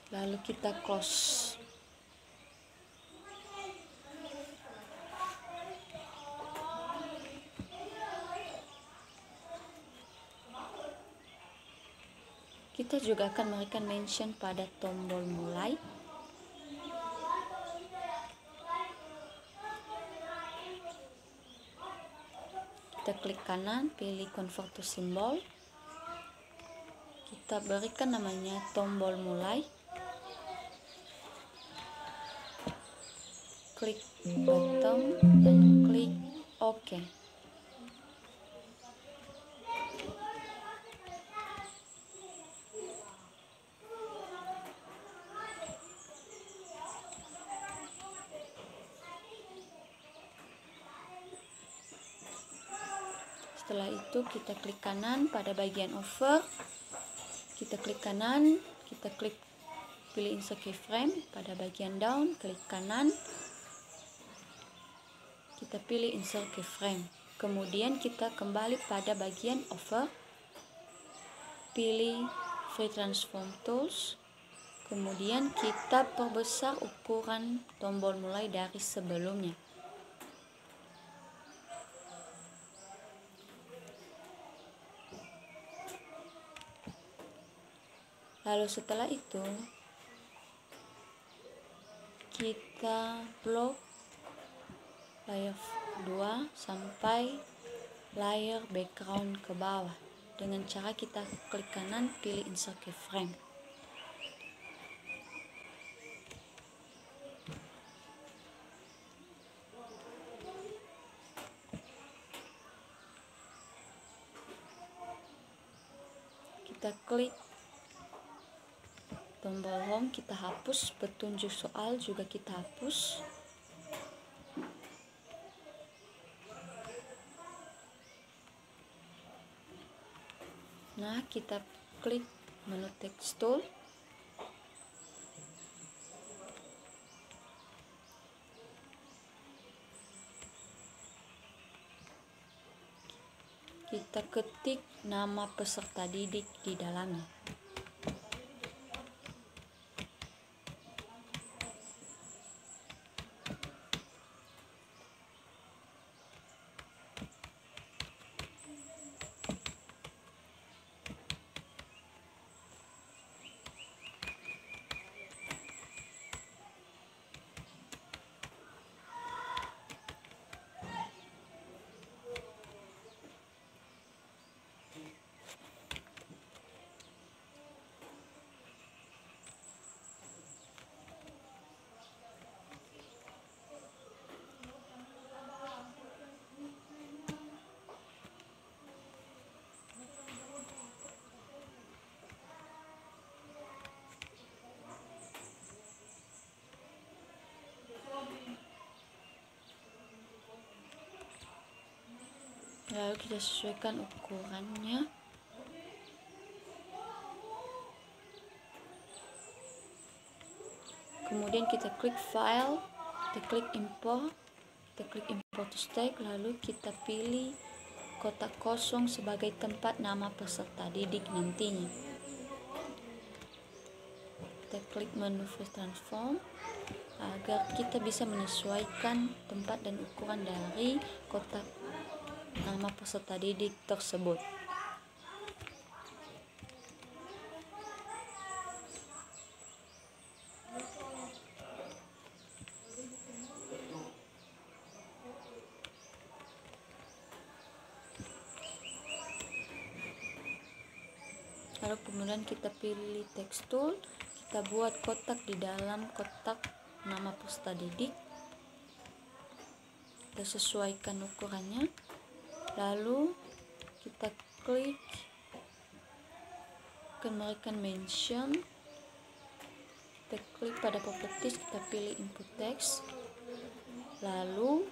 Lalu kita close. Kita juga akan memberikan mention pada tombol mulai. Kita klik kanan, pilih convert to symbol. Kita berikan namanya tombol mulai. Klik button dan klik OK. Setelah itu kita klik kanan pada bagian over, kita klik kanan, kita klik pilih insert keyframe. Pada bagian down, klik kanan, kita pilih insert keyframe. Kemudian kita kembali pada bagian over, pilih Free Transform Tools. Kemudian kita perbesar ukuran tombol mulai dari sebelumnya. Lalu setelah itu kita blok layer 2 sampai layer background ke bawah dengan cara kita klik kanan, pilih insert keyframe. Kita klik tombol home, kita hapus petunjuk soal juga kita hapus. Nah, kita klik menu text tool. Kita ketik nama peserta didik di dalamnya. Lalu kita sesuaikan ukurannya. Kemudian kita klik file, kita klik import to stack, lalu kita pilih kotak kosong sebagai tempat nama peserta didik nantinya. Kita klik menu Flash Transform agar kita bisa menyesuaikan tempat dan ukuran dari kotak nama peserta didik tersebut. Lalu kemudian kita pilih text tool, kita buat kotak di dalam kotak nama peserta didik. Kita sesuaikan ukurannya. Lalu kita klik kembalikan mention. Kita klik pada properties, kita pilih input text. Lalu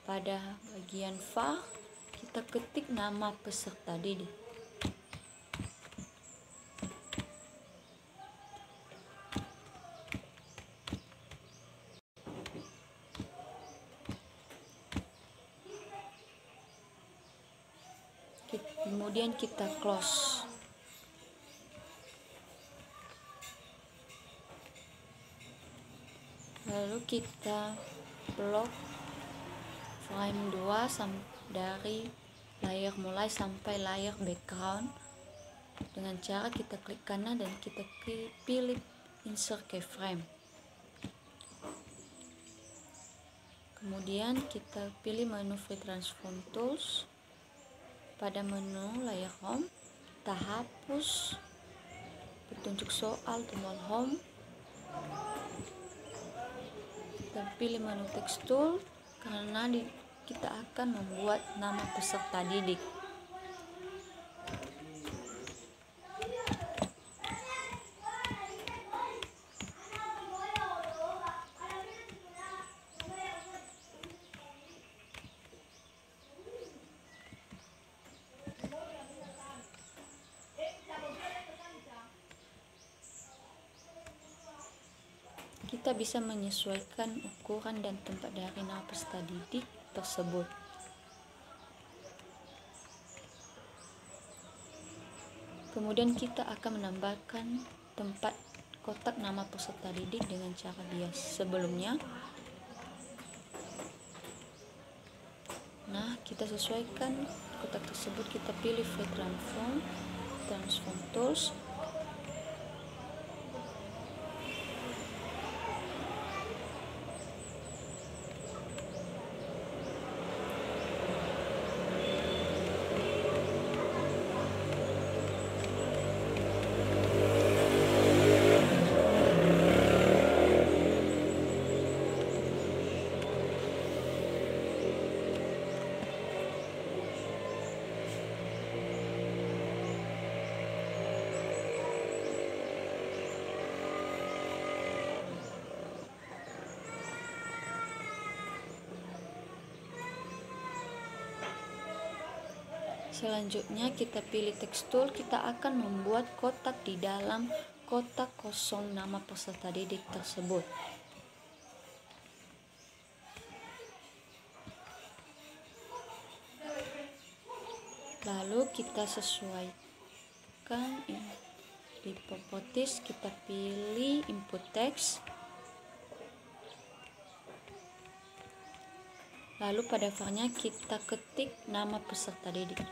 pada bagian var kita ketik nama peserta didik. Kemudian kita close. Lalu kita blok frame 2 dari layar mulai sampai layar background dengan cara kita klik kanan dan kita pilih insert keyframe. Kemudian kita pilih menu Free Transform Tools. Pada menu layar home, kita hapus petunjuk soal tombol home. Kita pilih menu text tool karena kita akan membuat nama peserta didik. Kita bisa menyesuaikan ukuran dan tempat dari nama peserta didik tersebut. Kemudian kita akan menambahkan tempat kotak nama peserta didik dengan cara biasa sebelumnya. Nah, kita sesuaikan kotak tersebut, kita pilih Free Transform Tools. Selanjutnya kita pilih text tool, kita akan membuat kotak di dalam kotak kosong nama peserta didik tersebut. Lalu kita sesuaikan di properties, kita pilih input text. Lalu pada varnya kita ketik nama peserta didik.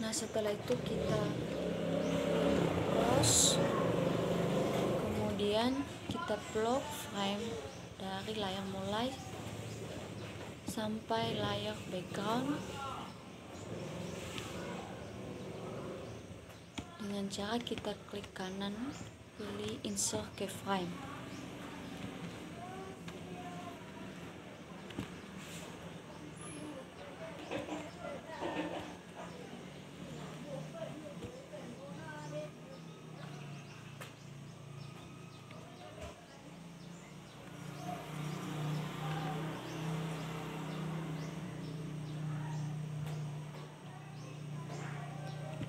Nah, setelah itu kita close, kemudian kita plug frame dari layar mulai sampai layar background dengan cara kita klik kanan, pilih insert keyframe.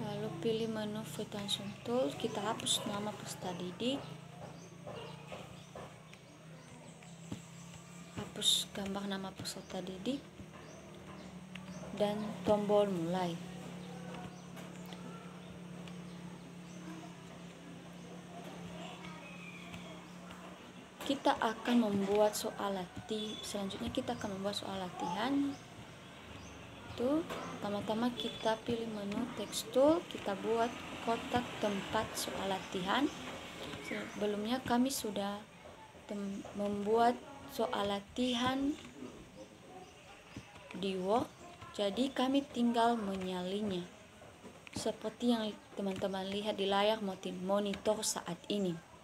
Lalu pilih menu Free Transform Tool, kita hapus nama peserta didik, hapus gambar nama peserta didik, dan tombol mulai. Kita akan membuat soal selanjutnya kita akan membuat soal latihan. Itu pertama-tama kita pilih menu text tool, kita buat kotak tempat soal latihan. Sebelumnya kami sudah membuat soal latihan di Word, jadi kami tinggal menyalinya seperti yang teman-teman lihat di layar monitor saat ini.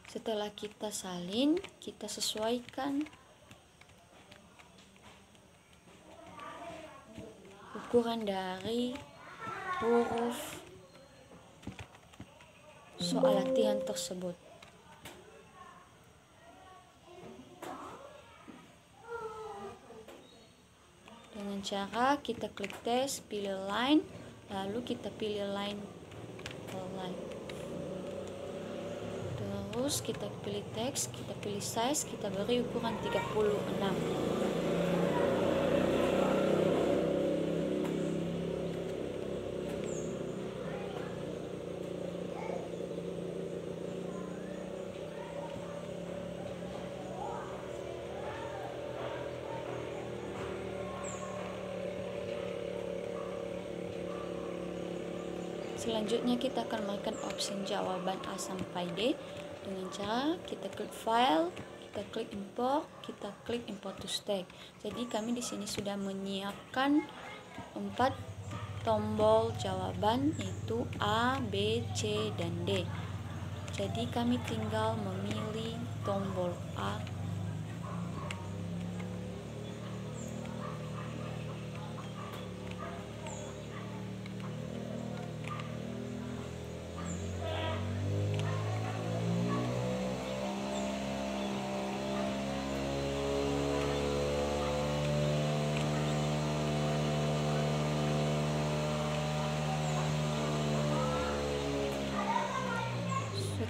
Setelah kita salin, kita sesuaikan ukuran dari huruf soal latihan tersebut. Dengan cara kita klik tes, pilih line, lalu kita pilih line per line. Terus kita pilih teks, kita pilih size, kita beri ukuran 36. Selanjutnya kita akan memakai opsi jawaban A sampai D dengan cara kita klik file, kita klik import, kita klik import to stack. Jadi kami di sini sudah menyiapkan 4 tombol jawaban, yaitu A, B, C, dan D. Jadi kami tinggal memilih tombol A.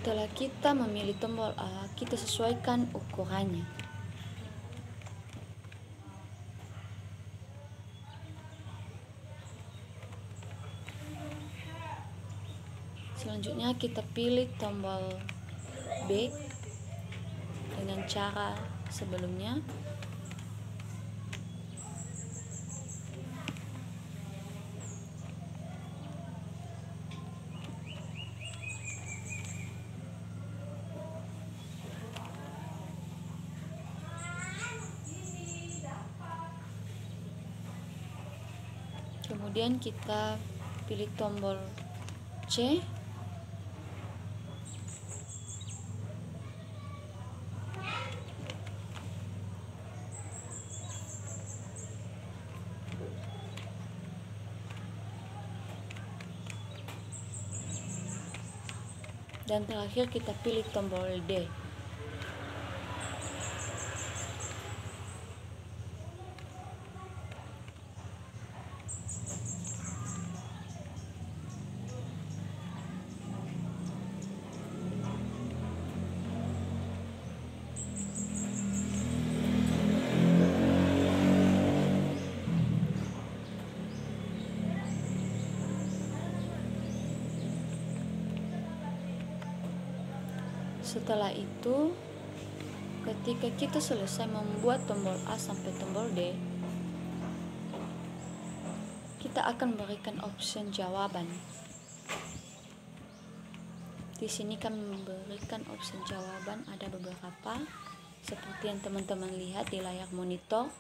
Setelah kita memilih tombol A, kita sesuaikan ukurannya. Selanjutnya kita pilih tombol B dengan cara sebelumnya. Kemudian kita pilih tombol C. Dan terakhir kita pilih tombol D. Setelah itu, ketika kita selesai membuat tombol A sampai tombol D, kita akan berikan option jawaban. Di sini kami memberikan option jawaban, ada beberapa seperti yang teman-teman lihat di layar monitor.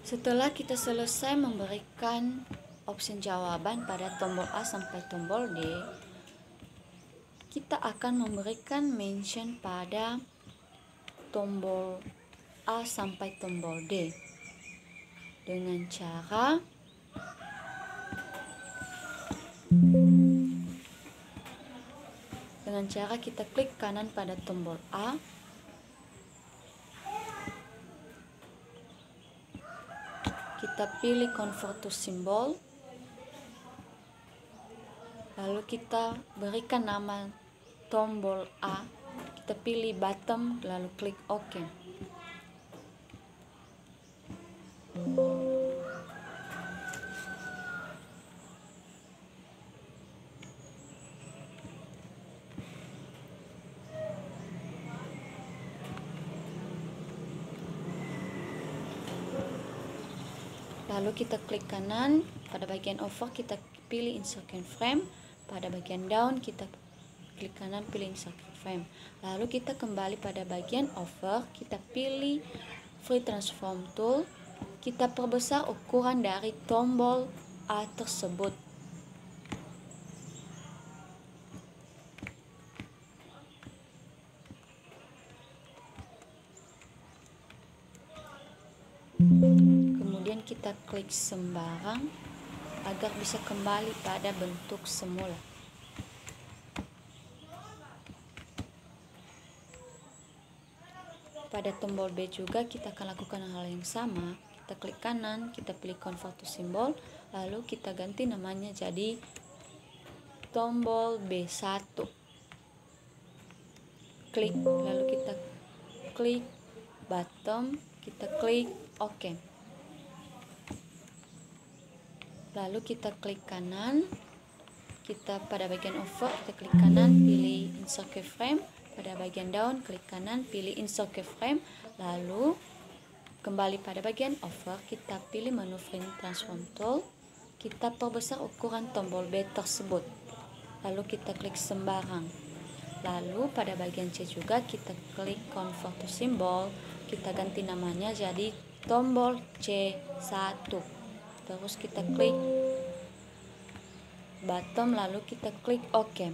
Setelah kita selesai memberikan opsi jawaban pada tombol A sampai tombol D, kita akan memberikan mention pada tombol A sampai tombol D dengan cara kita klik kanan pada tombol A, kita pilih convert to symbol, lalu kita berikan nama tombol A, kita pilih bottom, lalu klik OK. Lalu kita klik kanan, pada bagian over kita pilih insert frame, pada bagian down kita klik kanan pilih insert frame. Lalu kita kembali pada bagian over, kita pilih free transform tool, kita perbesar ukuran dari tombol A tersebut. Kemudian kita klik sembarang agar bisa kembali pada bentuk semula. Pada tombol B juga kita akan lakukan hal yang sama. Kita klik kanan, kita pilih convert to symbol, lalu kita ganti namanya jadi tombol B1. Klik, lalu kita klik bottom, kita klik OK. Lalu kita klik kanan, kita pada bagian over kita klik kanan pilih insert keyframe, pada bagian down klik kanan pilih insert keyframe, lalu kembali pada bagian over, kita pilih menu Frame Transform Tool, kita perbesar ukuran tombol B tersebut, lalu kita klik sembarang. Lalu pada bagian C juga kita klik Convert to Symbol, kita ganti namanya jadi tombol C1. Terus kita klik bottom, lalu kita klik OK.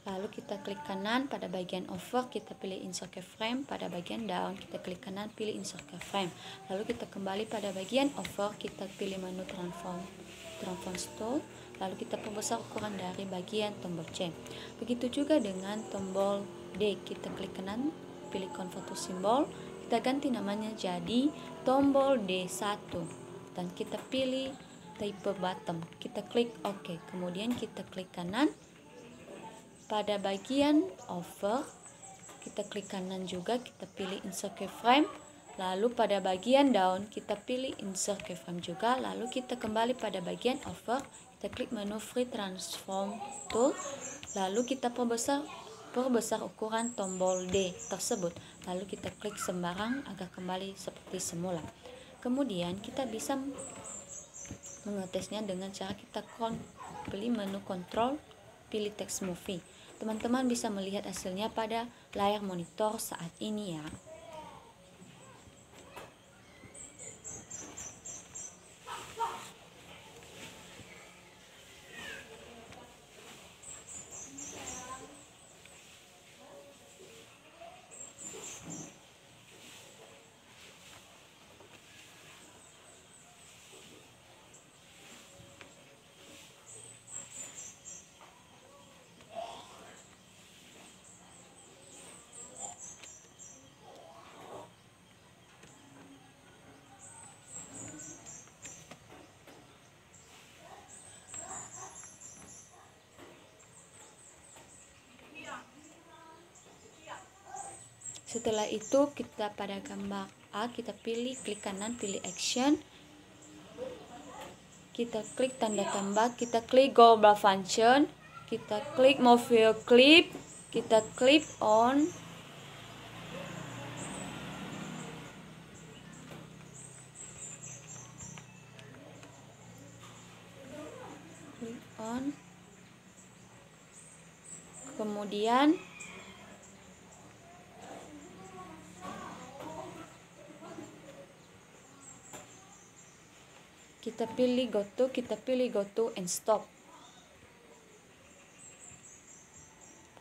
Lalu kita klik kanan pada bagian over, kita pilih insert keyframe. Pada bagian down kita klik kanan, pilih insert keyframe. Lalu kita kembali pada bagian over, kita pilih menu transform tool, lalu kita perbesar ukuran dari bagian tombol C. Begitu juga dengan tombol D, kita klik kanan, pilih convert to symbol, kita ganti namanya jadi tombol D1 dan kita pilih type bottom, kita klik OK. Kemudian kita klik kanan. Pada bagian over, kita klik kanan juga, kita pilih insert keyframe. Lalu pada bagian down, kita pilih insert keyframe juga. Lalu kita kembali pada bagian over, kita klik menu Free Transform Tool. Lalu kita perbesar ukuran tombol D tersebut. Lalu kita klik sembarang agar kembali seperti semula. Kemudian kita bisa mengetesnya dengan cara kita pilih menu Control, pilih Text Movie. Teman-teman bisa melihat hasilnya pada layar monitor saat ini ya. Setelah itu kita pada gambar A, kita pilih klik kanan, pilih action, kita klik tanda tambah, kita klik global function, kita klik move your clip, kita clip on, kemudian kita pilih go to and stop.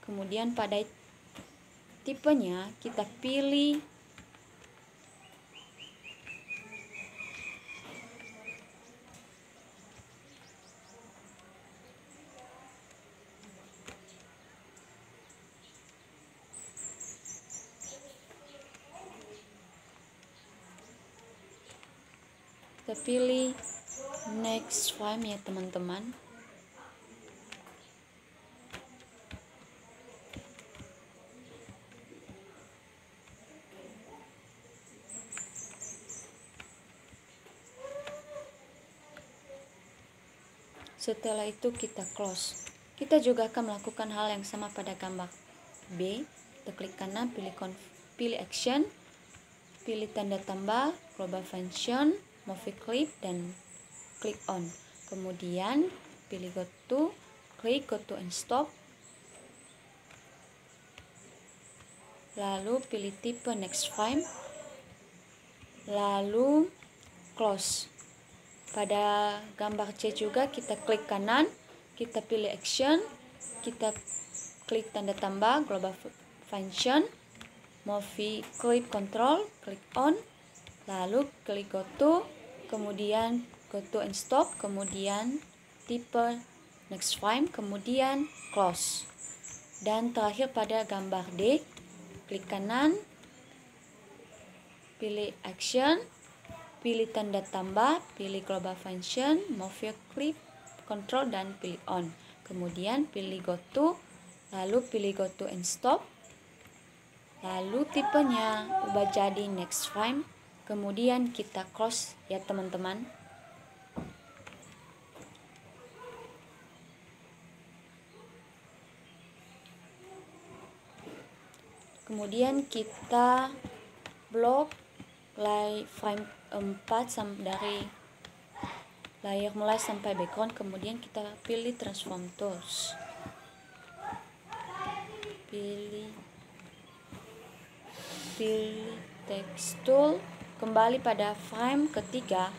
Kemudian pada tipenya kita pilih next frame ya teman-teman. Setelah itu kita close. Kita juga akan melakukan hal yang sama pada gambar B. Kita klik kanan, pilih action, pilih tanda tambah, global function, movie clip, dan klik on. Kemudian pilih klik go to and stop. Lalu pilih tipe next frame. Lalu close. Pada gambar C juga kita klik kanan, kita pilih action, kita klik tanda tambah, global function, movie clip control, klik on, lalu klik go to, kemudian go to and stop, kemudian tipe next frame, kemudian close. Dan terakhir pada gambar D, klik kanan, pilih action, pilih tanda tambah, pilih global function, move your clip control, dan pilih on. kemudian pilih go to, lalu pilih go to and stop, lalu tipenya ubah jadi next frame, kemudian kita close ya teman-teman. Kemudian kita blok frame 4 dari layar mulai sampai background, kemudian kita pilih transform tools, pilih text tool, kembali pada frame ketiga,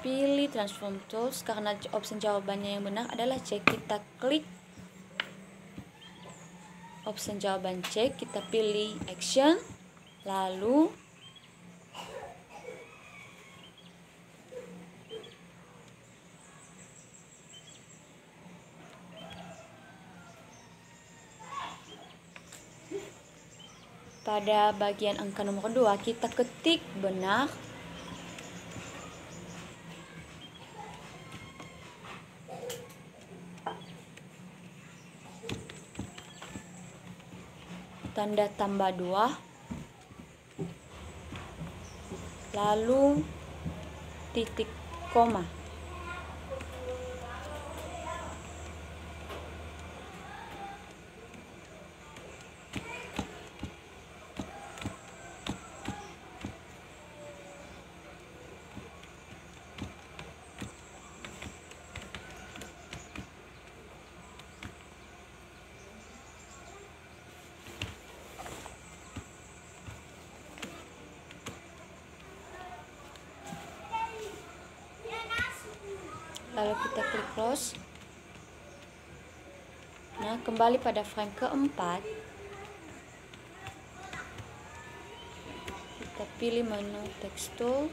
pilih transform tools. Karena opsi jawabannya yang benar adalah C, kita klik opsi jawaban C, kita pilih action, lalu pada bagian angka nomor 2 kita ketik benar, tanda tambah 2, lalu titik koma. Lalu kita klik close. Nah, kembali pada frame keempat, kita pilih menu text tool,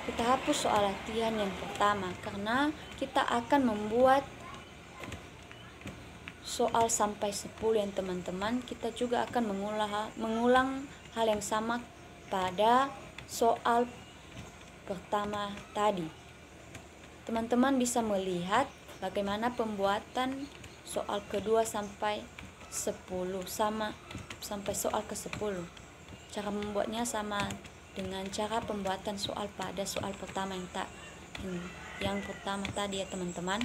kita hapus soal latihan yang pertama karena kita akan membuat soal sampai 10 yang teman-teman. Kita juga akan mengulang hal yang sama pada soal pertama tadi. Teman-teman bisa melihat bagaimana pembuatan soal kedua sampai 10 sampai soal ke-10. Cara membuatnya sama dengan cara pembuatan soal pada soal pertama yang pertama tadi ya teman-teman.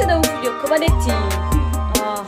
sedang video ko ba deti? Ah.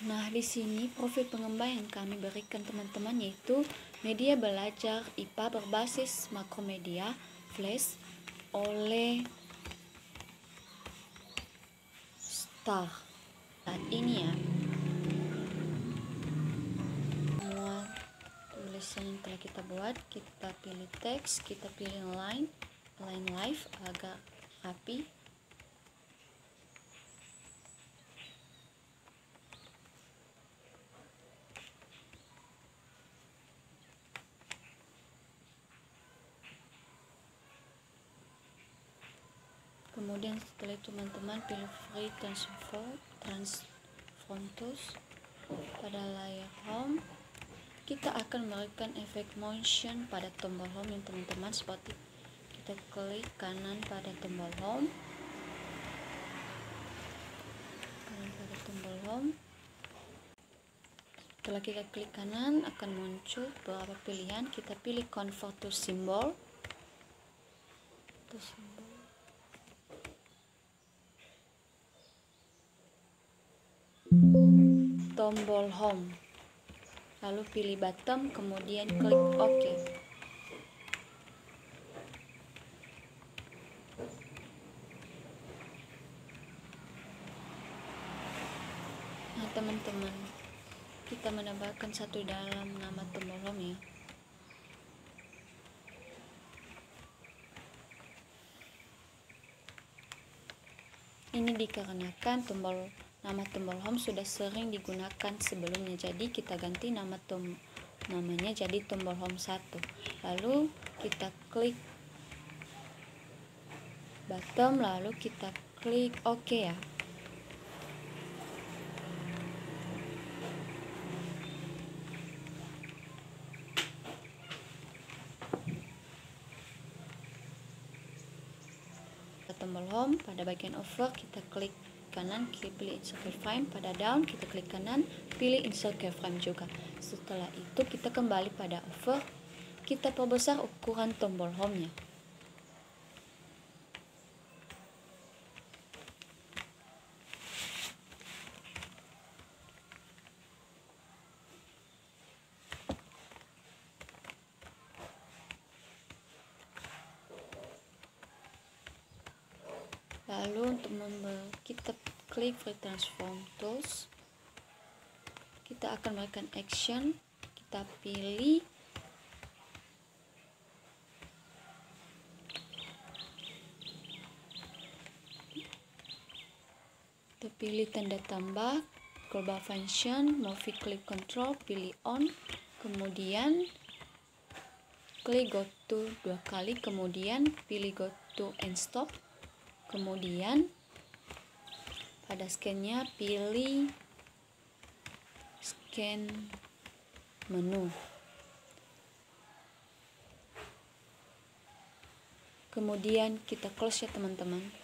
Nah, di sini profil pengembang yang kami berikan teman-teman yaitu media belajar IPA berbasis Makromedia Flash oleh Star. Saat ini ya, semua tulisan yang telah kita buat, kita pilih teks, kita pilih line live agak rapi. Kemudian setelah itu teman-teman pilih free transfrontus pada layar home. Kita akan memberikan efek motion pada tombol home yang teman-teman, seperti kita klik kanan pada tombol home, setelah kita klik kanan akan muncul beberapa pilihan. Kita pilih convert to symbol, tombol home, lalu pilih bottom, kemudian klik OK. Nah teman-teman, kita menambahkan satu dalam nama tombol home ya. Ini dikarenakan nama tombol home sudah sering digunakan sebelumnya, jadi kita ganti namanya jadi tombol home 1. Lalu kita klik bottom, lalu kita klik OK ya. Tombol home pada bagian over kita klik kanan, pilih insert keyframe. Pada down kita klik kanan, pilih insert keyframe juga. Setelah itu kita kembali pada over, kita perbesar ukuran tombol home nya. Lalu untuk kita klik free transform tools, kita akan memberikan action. Kita pilih tanda tambah, global function, movie clip control, pilih on, kemudian klik go to 2 kali, kemudian pilih go to and stop. Kemudian pada scan-nya pilih scan menu. Kemudian kita close ya teman-teman.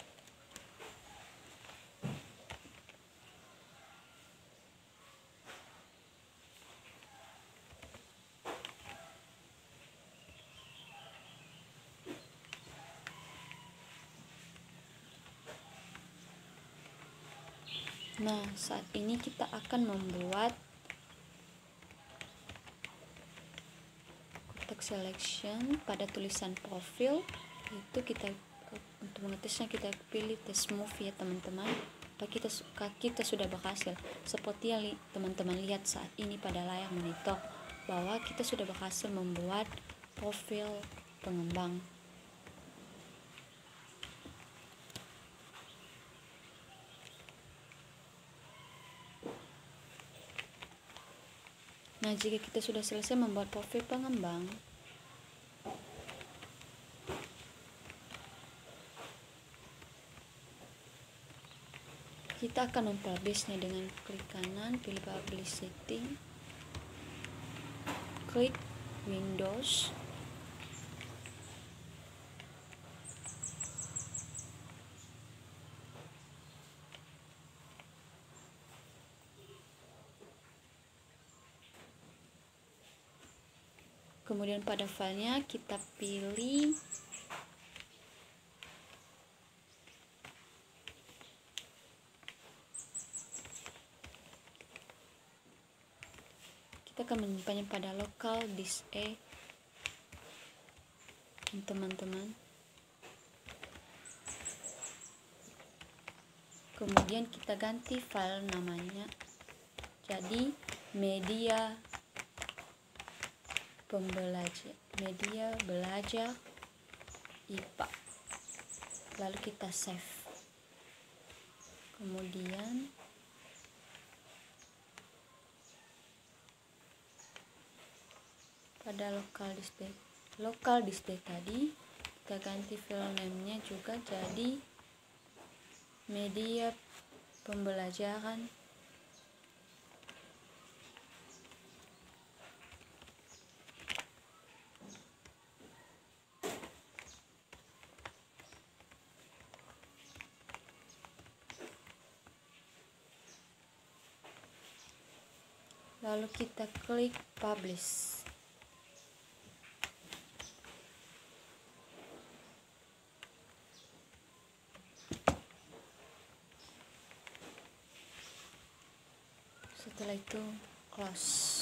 Nah, saat ini kita akan membuat kotak selection pada tulisan profil. Itu untuk mengetisnya kita pilih test move ya teman-teman. Kita sudah berhasil, seperti yang teman-teman lihat saat ini pada layar monitor, bahwa kita sudah berhasil membuat profil pengembang. Nah, jika kita sudah selesai membuat profil pengembang, kita akan mempublishnya dengan klik kanan, pilih publicity, klik Windows, kemudian pada filenya kita pilih kita akan menyimpannya pada local disk E, teman-teman. Kemudian kita ganti file namanya jadi media belajar IPA, lalu kita save. Kemudian pada local disk D tadi kita ganti file name-nya juga jadi media pembelajaran lalu kita klik publish. Setelah itu close.